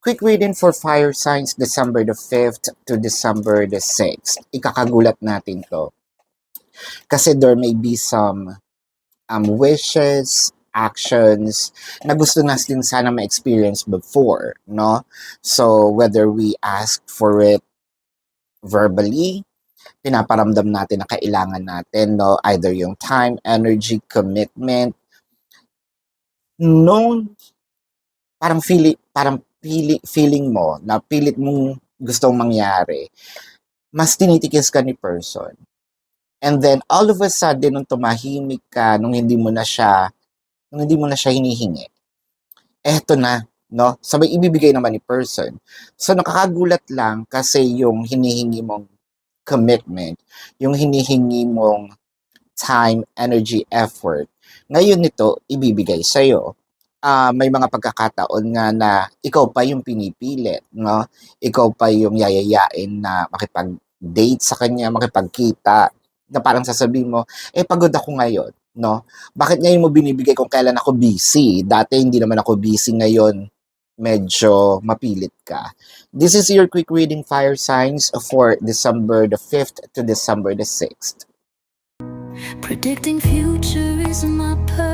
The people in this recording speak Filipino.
Quick reading for fire signs December the 5th to December the 6th. Ikakagulat natin to. Kasi there may be some wishes, actions na gusto natin sana ma-experience before, no? So, whether we ask for it verbally, pinaparamdam natin na kailangan natin, no? Either yung time, energy, commitment, nung feeling mo na pilit mong gustong mangyari, mas tinitikis ka ni person. And then all of a sudden nung tumahimik ka, nung hindi mo na siya hinihingi, eto na, no? Sabay ibibigay naman ni person. So nakakagulat lang kasi yung hinihingi mong commitment, yung hinihingi mong time, energy, effort, ngayon nito ibibigay sa'yo. May mga pagkakataon nga na ikaw pa yung pinipilit, no? Ikaw pa yung yayayain na makipag-date sa kanya, makipagkita, na parang sasabihin mo, pagod ako ngayon, no? Bakit ngayon mo binibigay kung kailan ako busy? Dati hindi naman ako busy, ngayon medyo mapilit ka. This is your quick reading fire signs for December the 5th to December the 6th. Predicting future isn't my purpose.